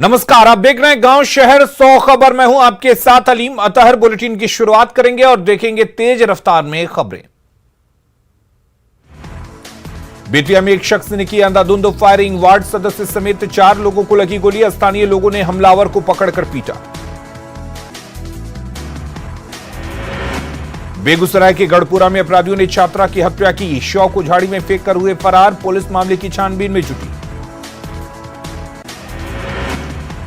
नमस्कार, आप देख रहे हैं गांव शहर 100 खबर। मैं हूं आपके साथ अलीम अतहर। बुलेटिन की शुरुआत करेंगे और देखेंगे तेज रफ्तार में खबरें। बेतिया में एक शख्स ने की अंधाधुंध फायरिंग, वार्ड सदस्य समेत 4 लोगों को लगी गोली। स्थानीय लोगों ने हमलावर को पकड़कर पीटा। बेगूसराय के गढ़पुरा में अपराधियों ने छात्रा की हत्या की, शव को झाड़ी में फेंक कर हुए फरार। पुलिस मामले की छानबीन में जुटी।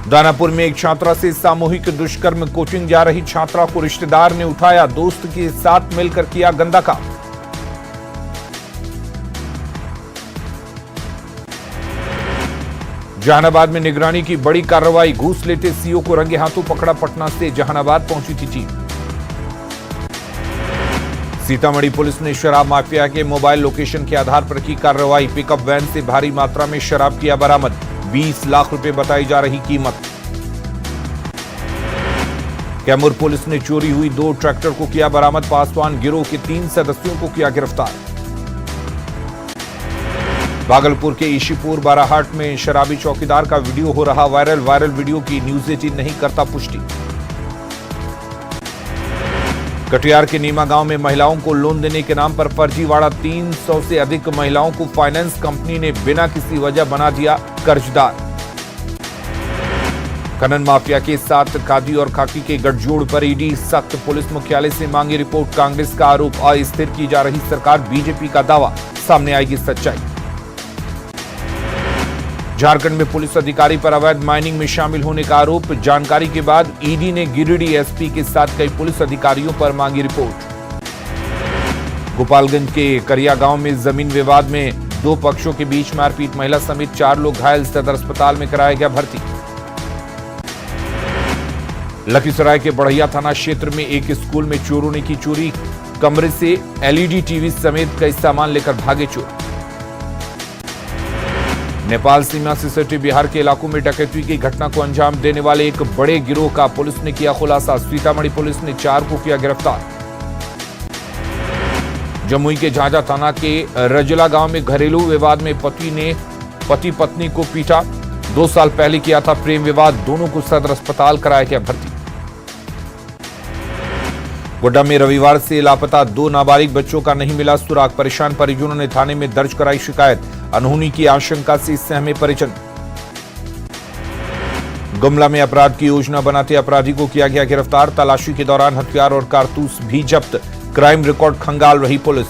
दानापुर में एक छात्रा से सामूहिक दुष्कर्म, कोचिंग जा रही छात्रा को रिश्तेदार ने उठाया, दोस्त के साथ मिलकर किया गंदा काम। जहानाबाद में निगरानी की बड़ी कार्रवाई, घूस लेते सीओ को रंगे हाथों पकड़ा। पटना से जहानाबाद पहुंची थी टीम। सीतामढ़ी पुलिस ने शराब माफिया के मोबाइल लोकेशन के आधार पर की कार्रवाई। पिकअप वैन से भारी मात्रा में शराब किया बरामद, 20 लाख रुपए बताई जा रही कीमत। कैमूर पुलिस ने चोरी हुई 2 ट्रैक्टर को किया बरामद। पासवान गिरोह के 3 सदस्यों को किया गिरफ्तार। भागलपुर के ईशीपुर बाराहाट में शराबी चौकीदार का वीडियो हो रहा वायरल वीडियो की न्यूज 18 नहीं करता पुष्टि। कटिहार के नीमा गांव में महिलाओं को लोन देने के नाम पर फर्जीवाड़ा, 300 से अधिक महिलाओं को फाइनेंस कंपनी ने बिना किसी वजह बना दिया कर्जदार। खनन माफिया के साथ खादी और खाकी के गठजोड़ पर ईडी सख्त, पुलिस मुख्यालय से मांगी रिपोर्ट। कांग्रेस का आरोप, अस्थिर की जा रही सरकार, बीजेपी का दावा, सामने आएगी सच्चाई। झारखंड में पुलिस अधिकारी पर अवैध माइनिंग में शामिल होने का आरोप, जानकारी के बाद ईडी ने गिरिडीह एसपी के साथ कई पुलिस अधिकारियों पर मांगी रिपोर्ट। गोपालगंज के करिया गांव में जमीन विवाद में 2 पक्षों के बीच मारपीट, महिला समेत 4 लोग घायल, सदर अस्पताल में कराया गया भर्ती। लखीसराय के बढ़िया थाना क्षेत्र में एक स्कूल में चोरों ने की चोरी, कमरे से एलईडी टीवी समेत कई सामान लेकर भागे चोर। नेपाल सीमा से सटे बिहार के इलाकों में डकैती की घटना को अंजाम देने वाले एक बड़े गिरोह का पुलिस ने किया खुलासा। सीतामढ़ी पुलिस ने 4 को किया गिरफ्तार। जमुई के झाझा थाना के रजला गांव में घरेलू विवाद में पति ने पति पत्नी को पीटा। 2 साल पहले किया था प्रेम विवाद, दोनों को सदर अस्पताल कराया गया भर्ती। गोड्डा में रविवार से लापता 2 नाबालिग बच्चों का नहीं मिला सुराग, परेशान परिजनों ने थाने में दर्ज कराई शिकायत। अनहोनी की आशंका से सहमे परिजन। गुमला में अपराध की योजना बनाते अपराधी को किया गया गिरफ्तार, तलाशी के दौरान हथियार और कारतूस भी जब्त, क्राइम रिकॉर्ड खंगाल रही पुलिस।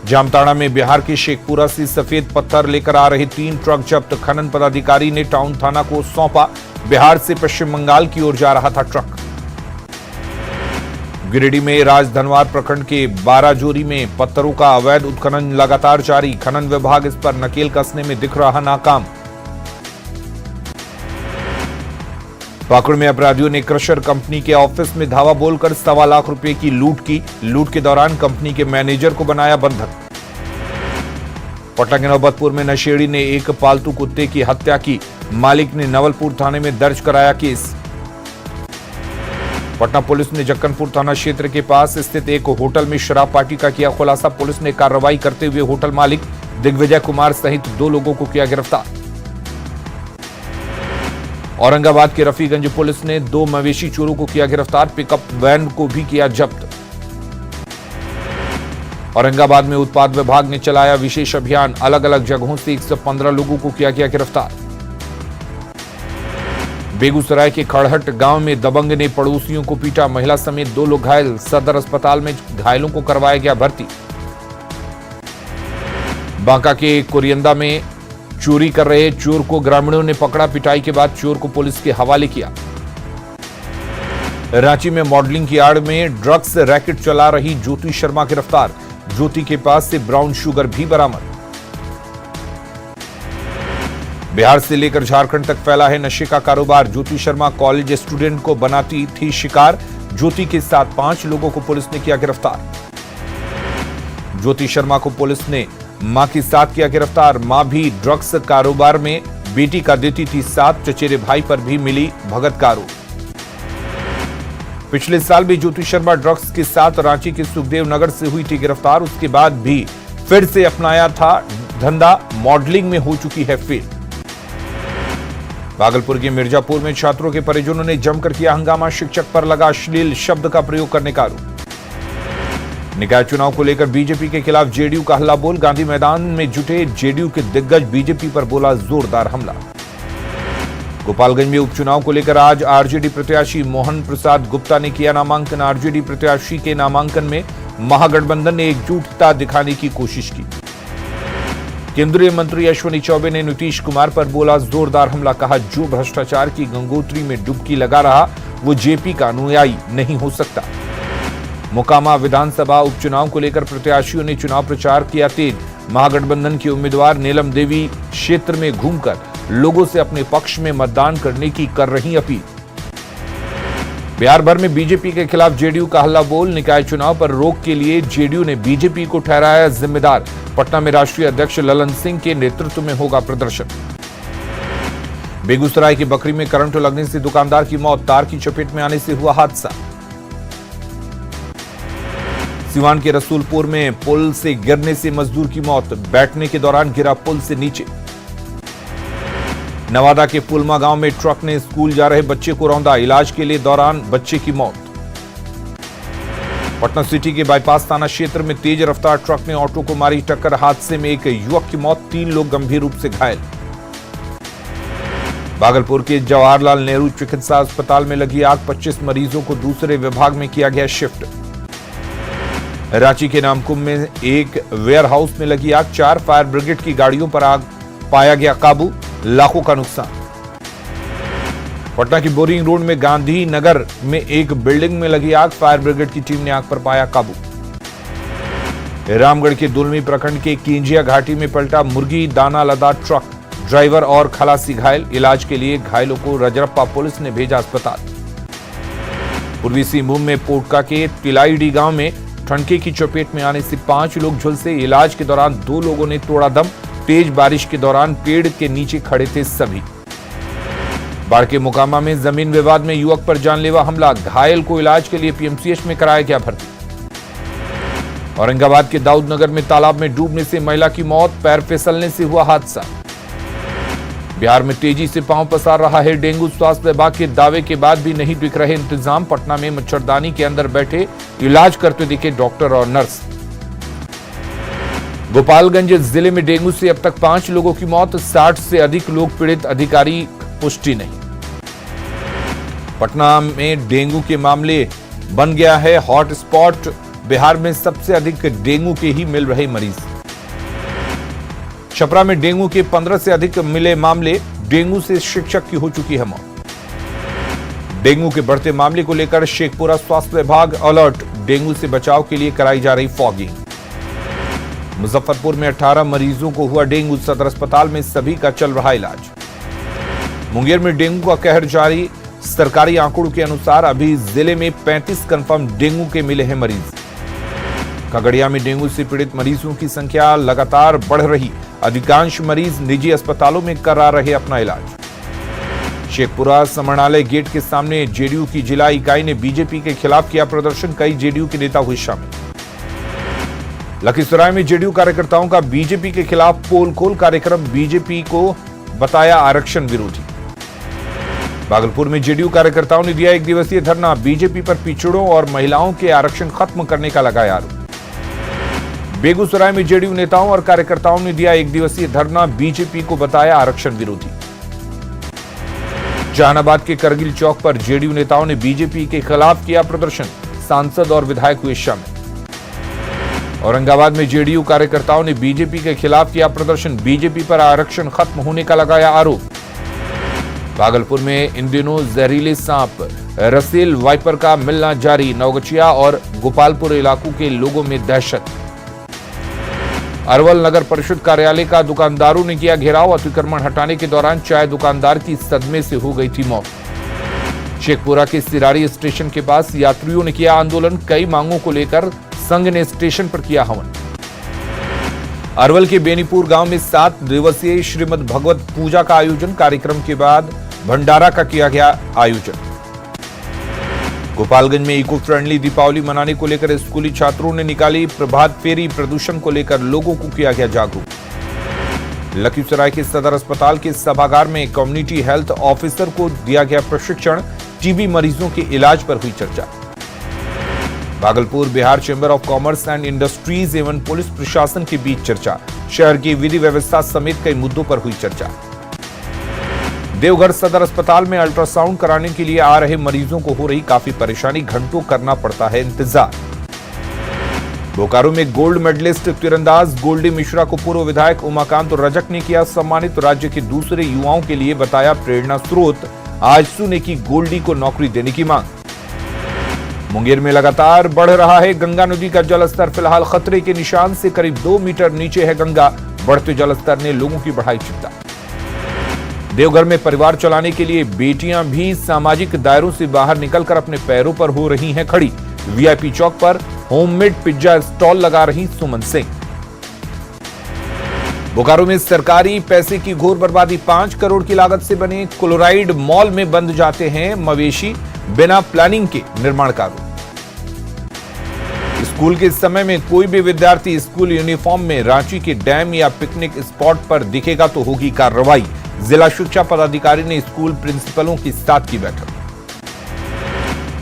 जामताड़ा में बिहार के शेखपुरा से सफेद पत्थर लेकर आ रहे 3 ट्रक जब्त, खनन पदाधिकारी ने टाउन थाना को सौंपा। बिहार से पश्चिम बंगाल की ओर जा रहा था ट्रक। गिरिडीह में राजधनवार प्रखंड के बाराजोरी में पत्थरों का अवैध उत्खनन लगातार जारी, खनन विभाग इस पर नकेल कसने में दिख रहा नाकाम। पाकुड़ में अपराधियों ने क्रशर कंपनी के ऑफिस में धावा बोलकर 1.25 लाख रुपए की लूट की। लूट के दौरान कंपनी के मैनेजर को बनाया बंधक। पटना के नौबतपुर में नशेड़ी ने एक पालतू कुत्ते की हत्या की, मालिक ने नवलपुर थाने में दर्ज कराया केस। पटना पुलिस ने जक्कनपुर थाना क्षेत्र के पास स्थित एक होटल में शराब पार्टी का किया खुलासा। पुलिस ने कार्रवाई करते हुए होटल मालिक दिग्विजय कुमार सहित 2 लोगों को किया गिरफ्तार। औरंगाबाद के रफीगंज पुलिस ने 2 मवेशी चोरों को किया गिरफ्तार, पिकअप वैन को भी किया जब्त। औरंगाबाद में उत्पाद विभाग ने चलाया विशेष अभियान, अलग अलग जगहों से 115 लोगों को किया गया गिरफ्तार। बेगूसराय के खड़हट गांव में दबंग ने पड़ोसियों को पीटा, महिला समेत 2 लोग घायल, सदर अस्पताल में घायलों को करवाया गया भर्ती। बांका के कुरियंदा में चोरी कर रहे चोर को ग्रामीणों ने पकड़ा, पिटाई के बाद चोर को पुलिस के हवाले किया। रांची में मॉडलिंग की आड़ में ड्रग्स रैकेट चला रही ज्योति शर्मा गिरफ्तार, ज्योति के पास से ब्राउन शुगर भी बरामद। बिहार से लेकर झारखंड तक फैला है नशे का कारोबार, ज्योति शर्मा कॉलेज स्टूडेंट को बनाती थी शिकार। ज्योति के साथ 5 लोगों को पुलिस ने किया गिरफ्तार। ज्योति शर्मा को पुलिस ने मां के साथ किया गिरफ्तार, मां भी ड्रग्स कारोबार में बेटी का देती थी साथ, चचेरे भाई पर भी मिली भगत का आरोप। पिछले साल भी ज्योति शर्मा ड्रग्स के साथ रांची के सुखदेव नगर से हुई थी गिरफ्तार, उसके बाद भी फिर से अपनाया था धंधा, मॉडलिंग में हो चुकी है फेल। भागलपुर के मिर्जापुर में छात्रों के परिजनों ने जमकर किया हंगामा, शिक्षक पर लगा अश्लील शब्द का प्रयोग करने का आरोप। निकाय चुनाव को लेकर बीजेपी के खिलाफ जेडीयू का हल्ला बोल, गांधी मैदान में जुटे जेडीयू के दिग्गज बीजेपी पर बोला जोरदार हमला। गोपालगंज में उपचुनाव को लेकर आज आरजेडी प्रत्याशी मोहन प्रसाद गुप्ता ने किया नामांकन। आरजेडी प्रत्याशी के नामांकन में महागठबंधन ने एकजुटता दिखाने की कोशिश की। केंद्रीय मंत्री अश्विनी चौबे ने नीतीश कुमार पर बोला जोरदार हमला, कहा जो भ्रष्टाचार की गंगोत्री में डुबकी लगा रहा वो जेपी का अनुयायी नहीं हो सकता। मोकामा विधानसभा उपचुनाव को लेकर प्रत्याशियों ने चुनाव प्रचार किया तेज। महागठबंधन की उम्मीदवार नीलम देवी क्षेत्र में घूमकर लोगों से अपने पक्ष में मतदान करने की कर रही अपील। बिहार भर में बीजेपी के खिलाफ जेडीयू का हल्ला बोल, निकाय चुनाव पर रोक के लिए जेडीयू ने बीजेपी को ठहराया जिम्मेदार। पटना में राष्ट्रीय अध्यक्ष ललन सिंह के नेतृत्व में होगा प्रदर्शन। बेगूसराय की बकरी में करंट लगने से दुकानदार की मौत, तार की चपेट में आने से हुआ हादसा। सिवान के रसूलपुर में पुल से गिरने से मजदूर की मौत, बैठने के दौरान गिरा पुल से नीचे। नवादा के पुलमा गांव में ट्रक ने स्कूल जा रहे बच्चे को रौंदा, इलाज के लिए दौरान बच्चे की मौत। पटना सिटी के बाईपास थाना क्षेत्र में तेज रफ्तार ट्रक ने ऑटो को मारी टक्कर, हादसे में एक युवक की मौत, 3 लोग गंभीर रूप से घायल। भागलपुर के जवाहरलाल नेहरू चिकित्सा अस्पताल में लगी आग, 25 मरीजों को दूसरे विभाग में किया गया शिफ्ट। रांची के नामकुम में एक वेयरहाउस में लगी आग, 4 फायर ब्रिगेड की गाड़ियों पर आग पाया गया काबू, लाखों का नुकसान। पटना की बोरिंग रोड में गांधी नगर में एक बिल्डिंग में लगी आग, फायर ब्रिगेड की टीम ने आग पर पाया काबू। रामगढ़ के दुलमी प्रखंड के किंजिया घाटी में पलटा मुर्गी दाना लदा ट्रक, ड्राइवर और खलासी घायल, इलाज के लिए घायलों को रजरप्पा पुलिस ने भेजा अस्पताल। पूर्वी सिंहभूम में पोटका के तिलाईडी गांव में ठनके की चपेट में आने से 5 लोग झुलसे, इलाज के दौरान 2 लोगों ने तोड़ा दम, तेज बारिश के दौरान पेड़ के नीचे खड़े थे सभी। बाढ़ के मोकामा में जमीन विवाद में युवक पर जानलेवा हमला, घायल को इलाज के लिए पीएमसीएच में कराया गया भर्ती। औरंगाबाद के दाऊदनगर में तालाब में डूबने से महिला की मौत, पैर फिसलने से हुआ हादसा। बिहार में तेजी से पांव पसार रहा है डेंगू, स्वास्थ्य विभाग के दावे के बाद भी नहीं दिख रहे इंतजाम। पटना में मच्छरदानी के अंदर बैठे इलाज करते दिखे डॉक्टर और नर्स। गोपालगंज जिले में डेंगू से अब तक 5 लोगों की मौत, 60 से अधिक लोग पीड़ित, अधिकारी पुष्टि नहीं। पटना में डेंगू के मामले बन गया है हॉट स्पॉट, बिहार में सबसे अधिक डेंगू के ही मिल रहे मरीज। छपरा में डेंगू के 15 से अधिक मिले मामले, डेंगू से शिक्षक की हो चुकी है मौत। डेंगू के बढ़ते मामले को लेकर शेखपुरा स्वास्थ्य विभाग अलर्ट, डेंगू से बचाव के लिए कराई जा रही फॉगिंग। मुजफ्फरपुर में 18 मरीजों को हुआ डेंगू, सदर अस्पताल में सभी का चल रहा इलाज। मुंगेर में डेंगू का कहर जारी, सरकारी आंकड़ों के अनुसार अभी जिले में 35 कंफर्म डेंगू के मिले हैं मरीज। खगड़िया में डेंगू से पीड़ित मरीजों की संख्या लगातार बढ़ रही, अधिकांश मरीज निजी अस्पतालों में करा रहे अपना इलाज। शेखपुरा समरणालय गेट के सामने जेडीयू की जिला इकाई ने बीजेपी के खिलाफ किया प्रदर्शन, कई जेडीयू के नेता हुए शामिल। लखीसराय में जेडीयू कार्यकर्ताओं का बीजेपी के खिलाफ पोल खोल कार्यक्रम, बीजेपी को बताया आरक्षण विरोधी। भागलपुर में जेडीयू कार्यकर्ताओं ने दिया 1 दिवसीय धरना, बीजेपी पर पिछड़ों और महिलाओं के आरक्षण खत्म करने का लगाया आरोप। बेगूसराय में जेडीयू नेताओं और कार्यकर्ताओं ने दिया 1 दिवसीय धरना, बीजेपी को बताया आरक्षण विरोधी। जहानाबाद के करगिल चौक पर जेडीयू नेताओं ने बीजेपी के खिलाफ किया प्रदर्शन, सांसद और विधायक हुए शामिल। औरंगाबाद में जेडीयू कार्यकर्ताओं ने बीजेपी के खिलाफ किया प्रदर्शन, बीजेपी पर आरक्षण खत्म होने का लगाया आरोप। भागलपुर में इन दिनों जहरीले सांप रसेल वाइपर का मिलना जारी, नवगछिया और गोपालपुर इलाकों के लोगों में दहशत। अरवल नगर परिषद कार्यालय का दुकानदारों ने किया घेराव, अतिक्रमण हटाने के दौरान चाय दुकानदार की सदमे से हो गई थी मौत। शेखपुरा के सिरारी स्टेशन के पास यात्रियों ने किया आंदोलन, कई मांगों को लेकर संघ ने स्टेशन पर किया हवन। अरवल के बेनीपुर गांव में 7 दिवसीय श्रीमद् भगवत पूजा का आयोजन, कार्यक्रम के बाद भंडारा का किया गया आयोजन। गोपालगंज में इको फ्रेंडली दीपावली मनाने को लेकर स्कूली छात्रों ने निकाली प्रभात फेरी, प्रदूषण को लेकर लोगों को किया गया जागरूक। लखीसराय के सदर अस्पताल के सभागार में कम्युनिटी हेल्थ ऑफिसर को दिया गया प्रशिक्षण, टीबी मरीजों के इलाज पर हुई चर्चा। Bhagalpur Bihar chamber of commerce and industries एवं पुलिस प्रशासन के बीच चर्चा, शहर की विधि व्यवस्था समेत कई मुद्दों पर हुई चर्चा। देवघर सदर अस्पताल में अल्ट्रासाउंड कराने के लिए आ रहे मरीजों को हो रही काफी परेशानी, घंटों करना पड़ता है इंतजार। बोकारो में गोल्ड मेडलिस्ट तीरंदाज गोल्डी मिश्रा को पूर्व विधायक उमाकांत रजक ने किया सम्मानित। राज्य के दूसरे युवाओं के लिए बताया प्रेरणा स्रोत। आजसू ने की गोल्डी को नौकरी देने की मांग। मुंगेर में लगातार बढ़ रहा है गंगा नदी का जलस्तर, फिलहाल खतरे के निशान से करीब 2 मीटर नीचे है गंगा। बढ़ते जलस्तर ने लोगों की बढ़ाई चिंता। देवघर में परिवार चलाने के लिए बेटियां भी सामाजिक दायरों से बाहर निकलकर अपने पैरों पर हो रही हैं खड़ी। वीआईपी चौक पर होममेड पिज्जा स्टॉल लगा रही सुमन सिंह। बोकारो में सरकारी पैसे की घोर बर्बादी, 5 करोड़ की लागत से बने क्लोराइड मॉल में बंद जाते हैं मवेशी, बिना प्लानिंग के निर्माणकारों। स्कूल के समय में कोई भी विद्यार्थी स्कूल यूनिफॉर्म में रांची के डैम या पिकनिक स्पॉट पर दिखेगा तो होगी कार्रवाई। जिला शिक्षा पदाधिकारी ने स्कूल प्रिंसिपलों के साथ की बैठक।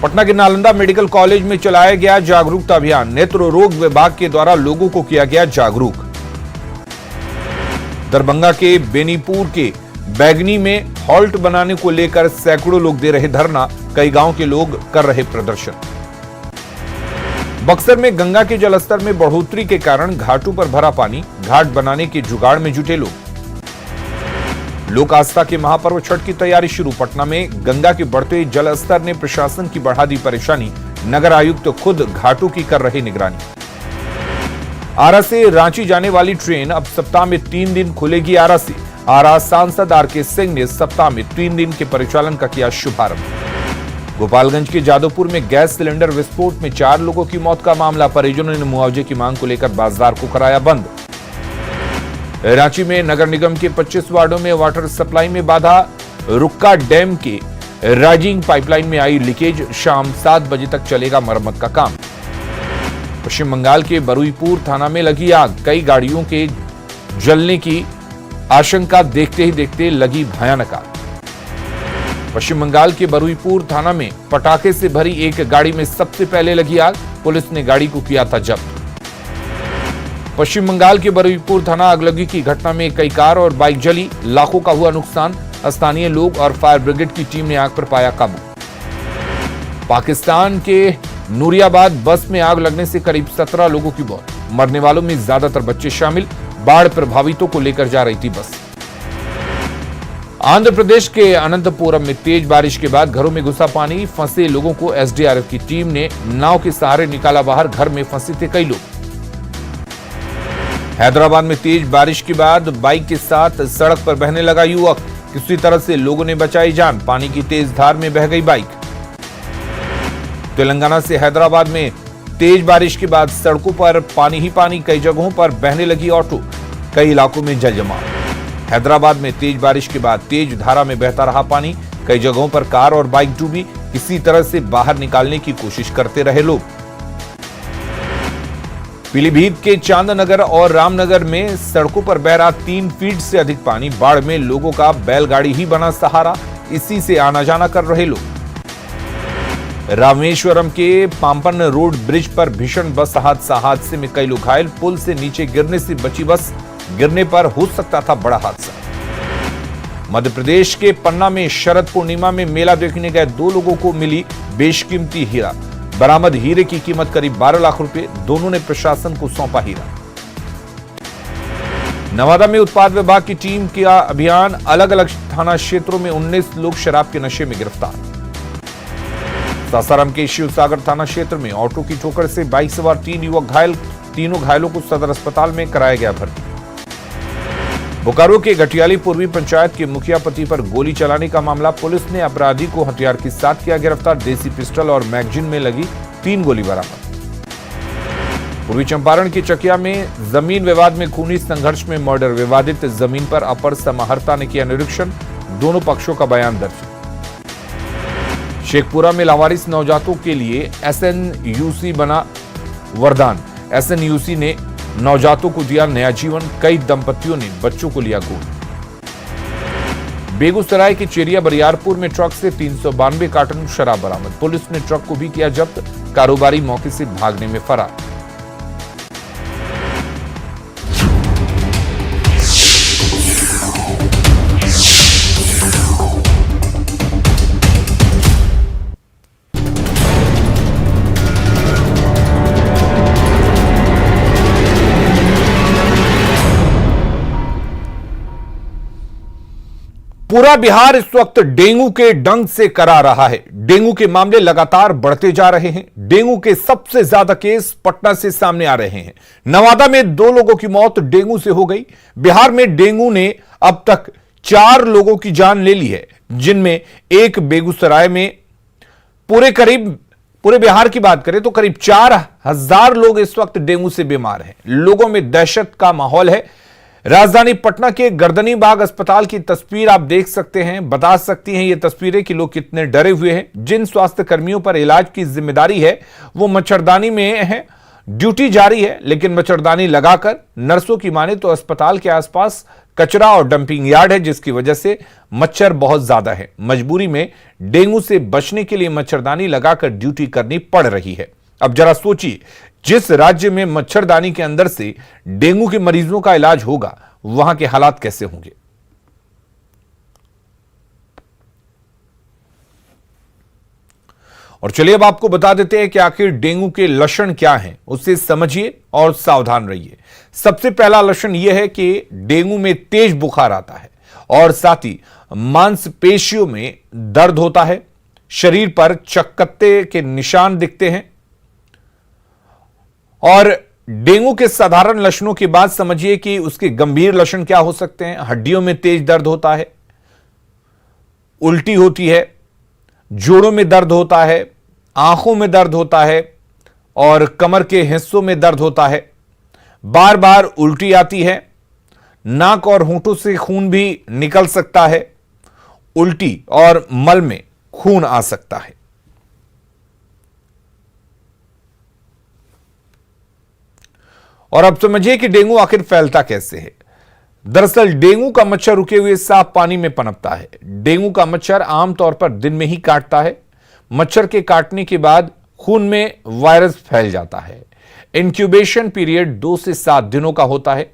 पटना के नालंदा मेडिकल कॉलेज में चलाया गया जागरूकता अभियान, नेत्र रोग विभाग के द्वारा लोगों को किया गया जागरूक। दरभंगा के बेनीपुर के बैगनी में हॉल्ट बनाने को लेकर सैकड़ों लोग दे रहे धरना, कई गांव के लोग कर रहे प्रदर्शन। बक्सर में गंगा के जलस्तर में बढ़ोतरी के कारण घाटों पर भरा पानी, घाट बनाने के जुगाड़ में जुटे लोग। लोक आस्था के महापर्व छठ की तैयारी शुरू। पटना में गंगा के बढ़ते जलस्तर ने प्रशासन की बढ़ा दी परेशानी, नगर आयुक्त खुद घाटों की कर रहे निगरानी। आरा से रांची जाने वाली ट्रेन अब सप्ताह में 3 दिन खुलेगी। आरा से आरा सांसद आरके सिंह ने सप्ताह में 3 दिन के परिचालन का किया शुभारंभ। गोपालगंज के जादवपुर में गैस सिलेंडर विस्फोट में 4 लोगों की मौत का मामला, परिजनों ने मुआवजे की मांग को लेकर बाजार को कराया बंद। रांची में नगर निगम के 25 वार्डों में वाटर सप्लाई में बाधा, रुक्का डैम के राइजिंग पाइपलाइन में आई लीकेज, शाम 7 बजे तक चलेगा मरम्मत का काम। पश्चिम बंगाल के बरुईपुर थाना में लगी आग, कई गाड़ियों के जलने की आशंका, देखते ही देखते लगी भयानक आग। पश्चिम बंगाल के बरुईपुर थाना में पटाखे से भरी एक गाड़ी में सबसे पहले लगी आग, पुलिस ने गाड़ी को किया था जब्त। पश्चिम बंगाल के बरुईपुर थाना अगलगी की घटना में कई कार और बाइक जली, लाखों का हुआ नुकसान। स्थानीय लोग और फायर ब्रिगेड की टीम ने आग पर पाया काबू। पाकिस्तान के नूरियाबाद बस में आग लगने से करीब 17 लोगों की मौत, मरने वालों में ज्यादातर बच्चे शामिल। बाढ़ प्रभावितों को लेकर जा रही थी बस। आंध्र प्रदेश के अनंतपुरम में तेज बारिश के बाद घरों में घुसा पानी, फंसे लोगों को एसडीआरएफ की टीम ने नाव के सहारे निकाला बाहर, घर में फंसे थे कई लोग। हैदराबाद में तेज बारिश के बाद बाइक के साथ सड़क पर बहने लगा युवक, किसी तरह से लोगों ने बचाई जान, पानी की तेज धार में बह गई बाइक। तेलंगाना से हैदराबाद में तेज बारिश के बाद सड़कों पर पानी ही पानी, कई जगहों पर बहने लगी ऑटो, कई इलाकों में जल जमाव। हैदराबाद में तेज बारिश के बाद तेज धारा में बहता रहा पानी, कई जगहों पर कार और बाइक डूबी, किसी तरह से बाहर निकालने की कोशिश करते रहे लोग। पीलीभीत के चांदनगर और रामनगर में सड़कों पर बह रहा 3 फीट से अधिक पानी, बाढ़ में लोगों का बैलगाड़ी ही बना सहारा, इसी से आना जाना कर रहे लोग। रामेश्वरम के पाम्पन रोड ब्रिज पर भीषण बस हादसे में कई लोग घायल, पुल से नीचे गिरने से बची बस, गिरने पर हो सकता था बड़ा हादसा। मध्य प्रदेश के पन्ना में शरद पूर्णिमा में मेला देखने गए 2 लोगों को मिली बेशकीमती हीरा, बरामद हीरे की कीमत करीब 12 लाख रुपए, दोनों ने प्रशासन को सौंपा हीरा। नवादा में उत्पाद विभाग की टीम का अभियान, अलग अलग थाना क्षेत्रों में 19 लोग शराब के नशे में गिरफ्तार। सासाराम के शिवसागर थाना क्षेत्र में ऑटो की ठोकर से बाइक सवार 3 युवक घायल, तीनों घायलों को सदर अस्पताल में कराया गया भर्ती। बोकारो के घटियाली पूर्वी पंचायत के मुखिया पति पर गोली चलाने का मामला, पुलिस ने अपराधी को हथियार के साथ किया गिरफ्तार, देसी पिस्टल और मैगजीन में लगी 3 गोली बरामद। पूर्वी चंपारण की चकिया में जमीन विवाद में खूनी संघर्ष में मर्डर, विवादित जमीन पर अपर समाहर्ता ने किया निरीक्षण, दोनों पक्षों का बयान दर्ज। शेखपुरा में लावारिस नवजातों के लिए एसएनयूसी बना वरदान, एसएनयूसी ने नवजातों को दिया नया जीवन, कई दंपतियों ने बच्चों को लिया गोद। बेगूसराय के चेरिया बरियारपुर में ट्रक से 392 कार्टन शराब बरामद, पुलिस ने ट्रक को भी किया जब्त, कारोबारी मौके से भागने में फरार। पूरा बिहार इस वक्त डेंगू के डंक से करा रहा है। डेंगू के मामले लगातार बढ़ते जा रहे हैं। डेंगू के सबसे ज्यादा केस पटना से सामने आ रहे हैं। नवादा में 2 लोगों की मौत डेंगू से हो गई। बिहार में डेंगू ने अब तक 4 लोगों की जान ले ली है, जिनमें एक बेगूसराय में। पूरे बिहार की बात करें तो करीब 4000 लोग इस वक्त डेंगू से बीमार हैं। लोगों में दहशत का माहौल है। राजधानी पटना के गर्दनी बाग अस्पताल की तस्वीर आप देख सकते हैं। बता सकती हैं ये तस्वीरें कि लोग कितने डरे हुए हैं। जिन स्वास्थ्य कर्मियों पर इलाज की जिम्मेदारी है वो मच्छरदानी में है, ड्यूटी जारी है, लेकिन मच्छरदानी लगाकर नर्सों की माने तो अस्पताल के आसपास कचरा और डंपिंग यार्ड है, जिसकी वजह से मच्छर बहुत ज्यादा है। मजबूरी में डेंगू से बचने के लिए मच्छरदानी लगाकर ड्यूटी करनी पड़ रही है। अब जरा सोचिए, जिस राज्य में मच्छरदानी के अंदर से डेंगू के मरीजों का इलाज होगा, वहां के हालात कैसे होंगे। और चलिए अब आपको बता देते हैं कि आखिर डेंगू के लक्षण क्या हैं, उससे समझिए और सावधान रहिए। सबसे पहला लक्षण यह है कि डेंगू में तेज बुखार आता है और साथ ही मांसपेशियों में दर्द होता है, शरीर पर चकत्ते के निशान दिखते हैं। और डेंगू के साधारण लक्षणों के बाद समझिए कि उसके गंभीर लक्षण क्या हो सकते हैं। हड्डियों में तेज दर्द होता है, उल्टी होती है, जोड़ों में दर्द होता है, आंखों में दर्द होता है और कमर के हिस्सों में दर्द होता है। बार बार उल्टी आती है, नाक और होंठों से खून भी निकल सकता है, उल्टी और मल में खून आ सकता है। और अब समझिए कि डेंगू आखिर फैलता कैसे है। दरअसल डेंगू का मच्छर रुके हुए साफ पानी में पनपता है। डेंगू का मच्छर आमतौर पर दिन में ही काटता है। मच्छर के काटने के बाद खून में वायरस फैल जाता है। इंक्यूबेशन पीरियड 2 से 7 दिनों का होता है।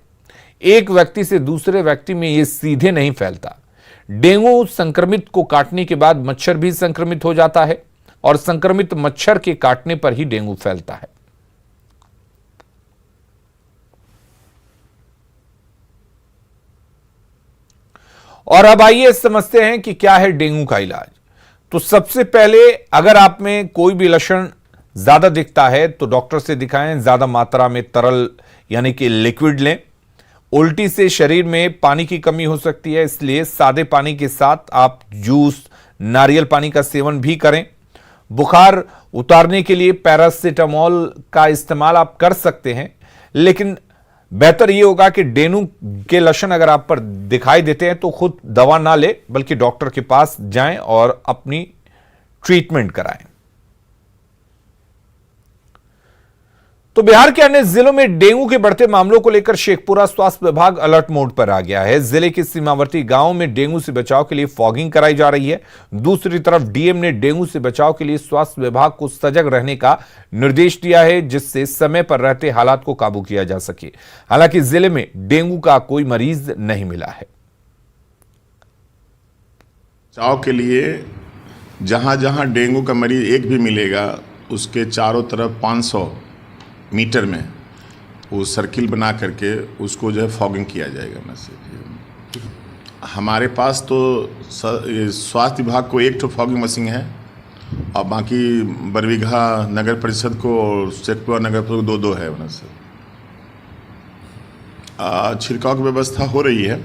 एक व्यक्ति से दूसरे व्यक्ति में यह सीधे नहीं फैलता। डेंगू संक्रमित को काटने के बाद मच्छर भी संक्रमित हो जाता है और संक्रमित मच्छर के काटने पर ही डेंगू फैलता है। और अब आइए समझते हैं कि क्या है डेंगू का इलाज। तो सबसे पहले अगर आप में कोई भी लक्षण ज्यादा दिखता है तो डॉक्टर से दिखाएं। ज्यादा मात्रा में तरल यानी कि लिक्विड लें। उल्टी से शरीर में पानी की कमी हो सकती है, इसलिए सादे पानी के साथ आप जूस, नारियल पानी का सेवन भी करें। बुखार उतारने के लिए पैरासीटामोल का इस्तेमाल आप कर सकते हैं, लेकिन बेहतर यह होगा कि डेंगू के लक्षण अगर आप पर दिखाई देते हैं तो खुद दवा ना ले, बल्कि डॉक्टर के पास जाएं और अपनी ट्रीटमेंट कराएं। तो बिहार के अन्य जिलों में डेंगू के बढ़ते मामलों को लेकर शेखपुरा स्वास्थ्य विभाग अलर्ट मोड पर आ गया है। जिले के सीमावर्ती गांवों में डेंगू से बचाव के लिए फॉगिंग कराई जा रही है। दूसरी तरफ डीएम ने डेंगू से बचाव के लिए स्वास्थ्य विभाग को सजग रहने का निर्देश दिया है, जिससे समय पर रहते हालात को काबू किया जा सके। हालांकि जिले में डेंगू का कोई मरीज नहीं मिला है। बचाव के लिए जहां जहां डेंगू का मरीज एक भी मिलेगा, उसके चारों तरफ 500 मीटर में वो सर्किल बना करके उसको जो है फॉगिंग किया जाएगा। मैसेज हमारे पास तो स्वास्थ्य विभाग को 1 फॉगिंग मशीन है और बाकी बरबीघा नगर परिषद को और शेखपुरा नगर परिषद को 2 है। से छिड़काव की व्यवस्था हो रही है।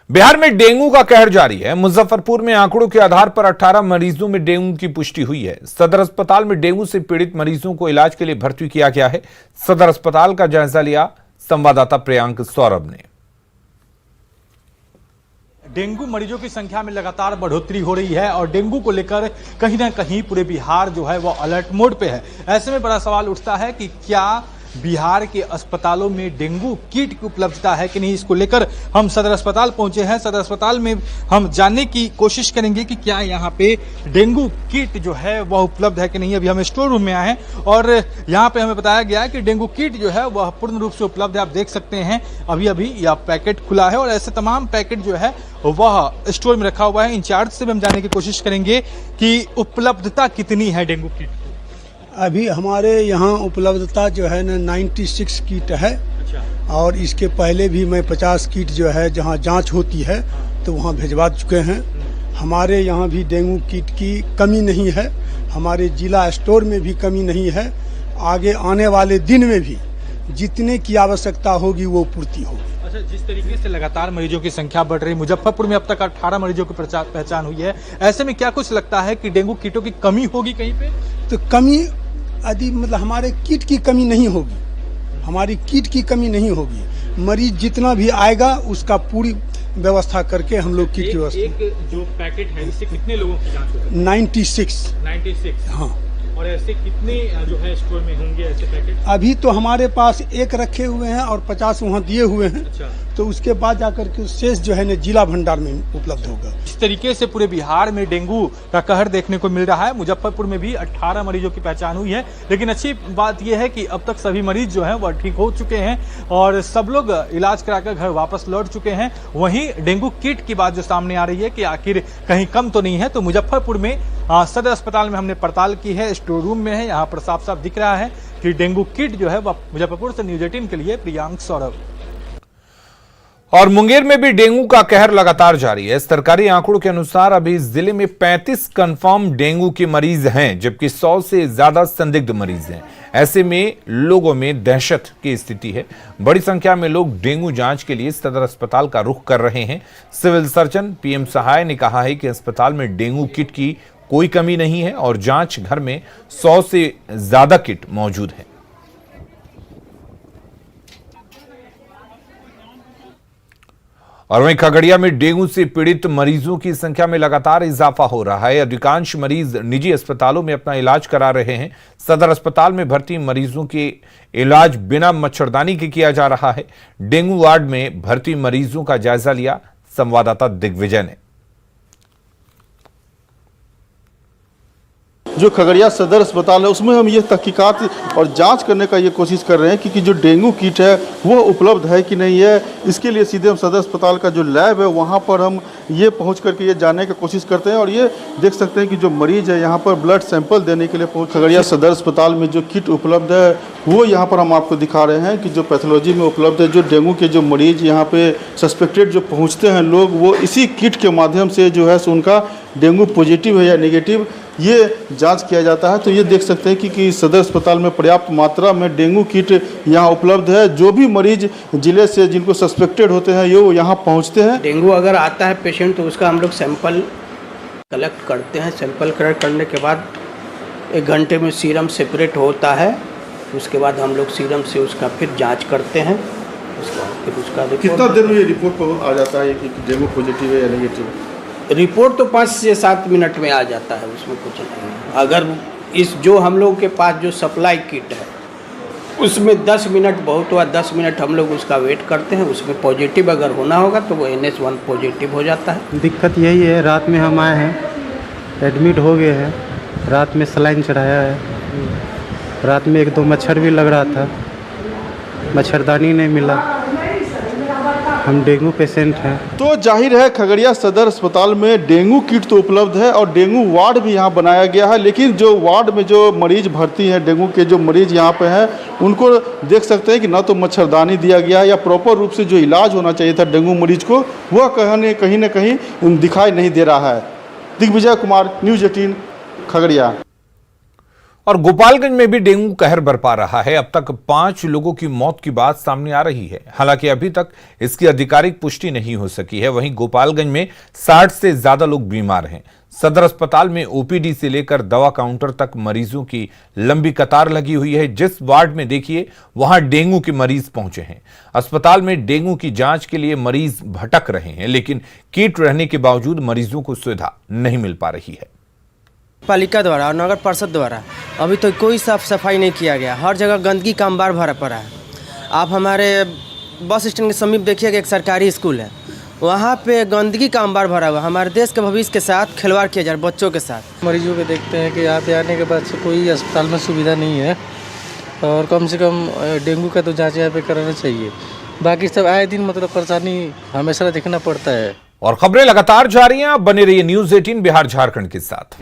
बिहार में डेंगू का कहर जारी है। मुजफ्फरपुर में आंकड़ों के आधार पर 18 मरीजों में डेंगू की पुष्टि हुई है। सदर अस्पताल में डेंगू से पीड़ित मरीजों को इलाज के लिए भर्ती किया गया है। सदर अस्पताल का जायजा लिया संवाददाता प्रियांक सौरभ ने। डेंगू मरीजों की संख्या में लगातार बढ़ोतरी हो रही है और डेंगू को लेकर कहीं ना कहीं पूरे बिहार जो है वो अलर्ट मोड पे है। ऐसे में बड़ा सवाल उठता है कि क्या बिहार के अस्पतालों में डेंगू किट की उपलब्धता है कि नहीं, इसको लेकर हम सदर अस्पताल पहुंचे हैं। सदर अस्पताल में हम जानने की कोशिश करेंगे कि क्या यहाँ पे डेंगू किट जो है वह उपलब्ध है कि नहीं। अभी हम स्टोर रूम में आए हैं और यहाँ पे हमें बताया गया है कि डेंगू किट जो है वह पूर्ण रूप से उपलब्ध है। आप देख सकते हैं अभी अभी यह पैकेट खुला है और ऐसे तमाम पैकेट जो है वह स्टोर में रखा हुआ है। इंचार्ज से भी हम जानने की कोशिश करेंगे कि उपलब्धता कितनी है डेंगू किट। अभी हमारे यहाँ उपलब्धता जो है ना 96 किट है। और इसके पहले भी मैं 50 किट जो है जहाँ जांच होती है तो वहाँ भिजवा चुके हैं। हमारे यहाँ भी डेंगू किट की कमी नहीं है, हमारे जिला स्टोर में भी कमी नहीं है। आगे आने वाले दिन में भी जितने की आवश्यकता होगी वो पूर्ति होगी। अच्छा, जिस तरीके से लगातार मरीजों की संख्या बढ़ रही, मुजफ्फरपुर में अब तक 18 मरीजों की पहचान हुई है, ऐसे में क्या कुछ लगता है कि डेंगू किटों की कमी होगी कहीं पे? तो कमी यदि मतलब हमारे किट की कमी नहीं होगी, हमारी किट की कमी नहीं होगी। मरीज जितना भी आएगा उसका पूरी व्यवस्था करके हम लोग किट की व्यवस्था। एक जो पैकेट है इससे कितने लोगों की जांच होती है? 96। हाँ। और ऐसे कितने जो है स्टोर में होंगे ऐसे पैकेट? अभी तो हमारे पास एक रखे हुए हैं और 50 वहाँ दिए हुए हैं। अच्छा। तो उसके बाद जाकर के शेष जो है ना जिला भंडार में उपलब्ध होगा। इस तरीके से पूरे बिहार में डेंगू का कहर देखने को मिल रहा है। मुजफ्फरपुर में भी 18 मरीजों की पहचान हुई है, लेकिन अच्छी बात यह है कि अब तक सभी मरीज जो हैं वह ठीक हो चुके हैं और सब लोग इलाज कराकर घर वापस लौट चुके हैं। वहीं डेंगू किट की बात जो सामने आ रही है कि आखिर कहीं कम तो नहीं है, तो मुजफ्फरपुर में सदर अस्पताल में हमने पड़ताल की है, स्टोर रूम में है, यहाँ पर साफ साफ दिख रहा है कि डेंगू किट जो है वह मुजफ्फरपुर से न्यूज 18 के लिए प्रियांक सौरभ। और मुंगेर में भी डेंगू का कहर लगातार जारी है। सरकारी आंकड़ों के अनुसार अभी जिले में 35 कंफर्म डेंगू के मरीज हैं, जबकि 100 से ज्यादा संदिग्ध मरीज हैं। ऐसे में लोगों में दहशत की स्थिति है। बड़ी संख्या में लोग डेंगू जांच के लिए सदर अस्पताल का रुख कर रहे हैं। सिविल सर्जन पीएम सहाय ने कहा है कि अस्पताल में डेंगू किट की कोई कमी नहीं है और जांच घर में 100 से ज्यादा किट मौजूद है। और वहीं खगड़िया में डेंगू से पीड़ित मरीजों की संख्या में लगातार इजाफा हो रहा है। अधिकांश मरीज निजी अस्पतालों में अपना इलाज करा रहे हैं। सदर अस्पताल में भर्ती मरीजों के इलाज बिना मच्छरदानी के किया जा रहा है। डेंगू वार्ड में भर्ती मरीजों का जायजा लिया संवाददाता दिग्विजय ने। जो खगड़िया सदर अस्पताल है उसमें हम ये तहकीकात और जांच करने का ये कोशिश कर रहे हैं कि जो डेंगू किट है वो उपलब्ध है कि नहीं है। इसके लिए सीधे हम सदर अस्पताल का जो लैब है वहाँ पर हम ये पहुँच करके ये जानने की कोशिश करते हैं। और ये देख सकते हैं कि जो मरीज है यहाँ पर ब्लड सैंपल देने के लिए खगड़िया सदर अस्पताल में जो किट उपलब्ध है वो यहाँ पर हम आपको दिखा रहे हैं कि जो पैथोलॉजी में उपलब्ध है। जो डेंगू के जो मरीज यहाँ पे सस्पेक्टेड जो पहुँचते हैं लोग, वो इसी किट के माध्यम से जो है सो उनका डेंगू पॉजिटिव है या नेगेटिव ये जांच किया जाता है। तो ये देख सकते हैं कि सदर अस्पताल में पर्याप्त मात्रा में डेंगू किट यहाँ उपलब्ध है। जो भी मरीज जिले से जिनको सस्पेक्टेड होते हैं ये यहाँ पहुँचते हैं। डेंगू अगर आता है पेशेंट तो उसका हम लोग सैंपल कलेक्ट करते हैं। सैंपल कलेक्ट करने के बाद 1 घंटे में सीरम सेपरेट होता है। उसके बाद हम लोग सीरम से उसका फिर जाँच करते हैं। फिर उसका कितना देर में ये रिपोर्ट पर आ जाता है कि डेंगू पॉजिटिव है या नेगेटिव? रिपोर्ट तो 5 से 7 मिनट में आ जाता है, उसमें कुछ नहीं है। अगर इस जो हम लोग के पास जो सप्लाई किट है उसमें 10 मिनट बहुत हुआ, 10 मिनट हम लोग उसका वेट करते हैं। उसमें पॉजिटिव अगर होना होगा तो वो NH1 पॉजिटिव हो जाता है। दिक्कत यही है, रात में हम आए हैं, एडमिट हो गए हैं, रात में सलाइन चढ़ाया है। रात में 1-2 मच्छर भी लग रहा था, मच्छरदानी नहीं मिला। हम डेंगू पेशेंट हैं। तो जाहिर है खगड़िया सदर अस्पताल में डेंगू किट तो उपलब्ध है और डेंगू वार्ड भी यहाँ बनाया गया है। लेकिन जो वार्ड में जो मरीज भर्ती हैं, डेंगू के जो मरीज यहाँ पे हैं, उनको देख सकते हैं कि ना तो मच्छरदानी दिया गया है या प्रॉपर रूप से जो इलाज होना चाहिए था डेंगू मरीज को वह कहीं न कहीं दिखाई नहीं दे रहा है। दिग्विजय कुमार, न्यूज 18 खगड़िया। और गोपालगंज में भी डेंगू कहर बरपा रहा है। अब तक 5 लोगों की मौत की बात सामने आ रही है। हालांकि अभी तक इसकी आधिकारिक पुष्टि नहीं हो सकी है। वहीं गोपालगंज में 60 से ज्यादा लोग बीमार हैं। सदर अस्पताल में ओपीडी से लेकर दवा काउंटर तक मरीजों की लंबी कतार लगी हुई है। जिस वार्ड में देखिए वहां डेंगू के मरीज पहुंचे हैं। अस्पताल में डेंगू की जांच के लिए मरीज भटक रहे हैं, लेकिन किट रहने के बावजूद मरीजों को सुविधा नहीं मिल पा रही है। पालिका द्वारा और नगर परिषद द्वारा अभी तो कोई साफ सफाई नहीं किया गया। हर जगह गंदगी का अंबार भरा पड़ा है। आप हमारे बस स्टैंड के समीप देखिएगा, एक सरकारी स्कूल है, वहाँ पे गंदगी का अंबार भरा हुआ। हमारे देश के भविष्य के साथ खिलवाड़ किया जा रहा है, बच्चों के साथ। मरीजों के देखते हैं कि यहाँ पे आने के बाद से कोई अस्पताल में सुविधा नहीं है और कम से कम डेंगू का तो जांच यहाँ पे कराना चाहिए। बाकी सब आए दिन मतलब परेशानी हमेशा देखना पड़ता है। और खबरें लगातार जारी हैं। आप बने रहिए न्यूज़ 18 बिहार झारखंड के साथ।